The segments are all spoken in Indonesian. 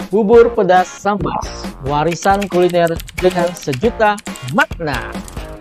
Bubur pedas sambas, warisan kuliner dengan sejuta makna.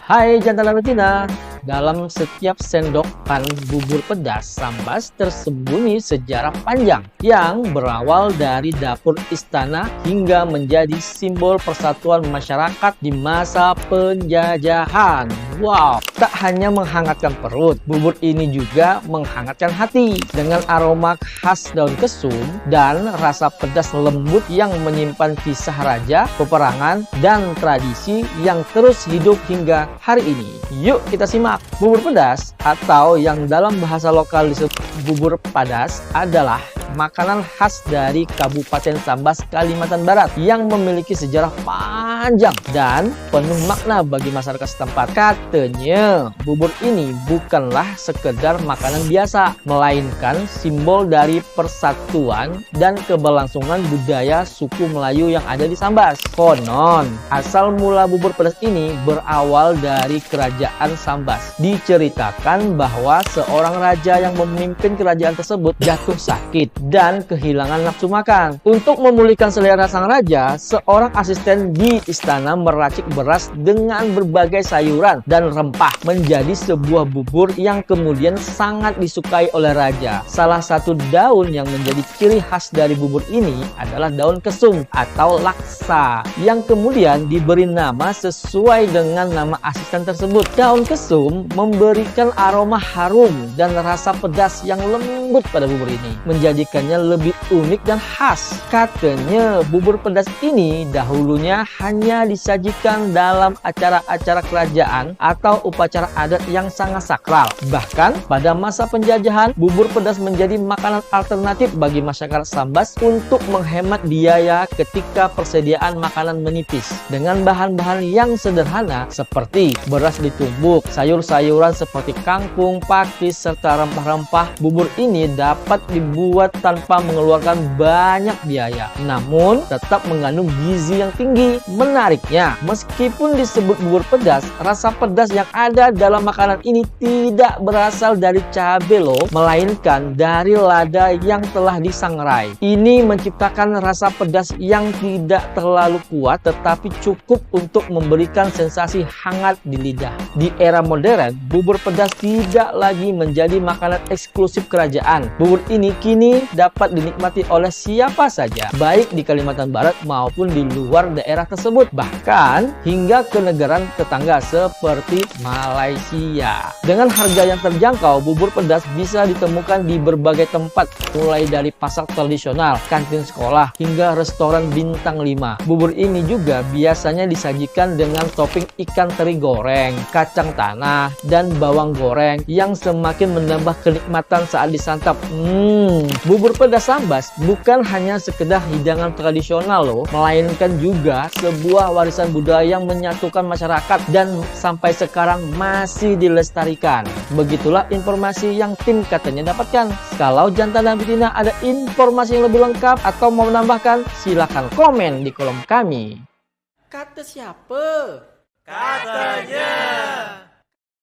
Hai jantan betina, dalam setiap sendokan bubur pedas sambas tersembunyi sejarah panjang yang berawal dari dapur istana hingga menjadi simbol persatuan masyarakat di masa penjajahan. Wow, tak hanya menghangatkan perut, bubur ini juga menghangatkan hati dengan aroma khas daun kesum dan rasa pedas lembut yang menyimpan kisah raja, peperangan, dan tradisi yang terus hidup hingga hari ini. Yuk kita simak. Bubur pedas atau yang dalam bahasa lokal disebut bubur padas adalah makanan khas dari Kabupaten Sambas, Kalimantan Barat yang memiliki sejarah panjang dan penuh makna bagi masyarakat setempat. Katanya, bubur ini bukanlah sekedar makanan biasa, melainkan simbol dari persatuan dan keberlangsungan budaya suku Melayu yang ada di Sambas. Konon, asal mula bubur pedas ini berawal dari kerajaan Sambas. Diceritakan bahwa seorang raja yang memimpin kerajaan tersebut jatuh sakit dan kehilangan nafsu makan. Untuk memulihkan selera sang raja, seorang asisten di istana meracik beras dengan berbagai sayuran dan rempah menjadi sebuah bubur yang kemudian sangat disukai oleh raja. Salah satu daun yang menjadi ciri khas dari bubur ini adalah daun kesum atau laksa yang kemudian diberi nama sesuai dengan nama asisten tersebut. Daun kesum memberikan aroma harum dan rasa pedas yang lembut pada bubur ini, menjadikannya lebih unik dan khas. Katanya bubur pedas ini dahulunya hanya disajikan dalam acara-acara kerajaan atau upacara adat yang sangat sakral. Bahkan pada masa penjajahan, bubur pedas menjadi makanan alternatif bagi masyarakat Sambas untuk menghemat biaya ketika persediaan makanan menipis. Dengan bahan-bahan yang sederhana seperti beras ditumbuk, sayur-sayuran seperti kangkung, pakis, serta rempah-rempah, bubur ini dapat dibuat tanpa mengeluarkan banyak biaya, namun tetap mengandung gizi yang tinggi. Menariknya, meskipun disebut bubur pedas, rasa pedas yang ada dalam makanan ini tidak berasal dari cabai loh, melainkan dari lada yang telah disangrai. Ini menciptakan rasa pedas yang tidak terlalu kuat tetapi cukup untuk memberikan sensasi hangat di lidah. Di era modern, bubur pedas tidak lagi menjadi makanan eksklusif kerajaan. Bubur ini kini dapat dinikmati oleh siapa saja, baik di Kalimantan Barat maupun di luar daerah tersebut, bahkan hingga ke negara tetangga seperti Malaysia. Dengan harga yang terjangkau, bubur pedas bisa ditemukan di berbagai tempat, mulai dari pasar tradisional, kantin sekolah, hingga restoran bintang 5. Bubur ini juga biasanya disajikan dengan topping ikan teri goreng, kacang tanah, dan bawang goreng yang semakin menambah kenikmatan saat disantap. Bubur pedas Sambas bukan hanya sekedar hidangan tradisional loh, melainkan juga sebuah warisan budaya yang menyatukan masyarakat dan sampai sekarang masih dilestarikan. Begitulah informasi yang tim katanya dapatkan. Kalau jantan dan betina ada informasi yang lebih lengkap atau mau menambahkan, silahkan komen di kolom kami. Kata siapa? Katanya.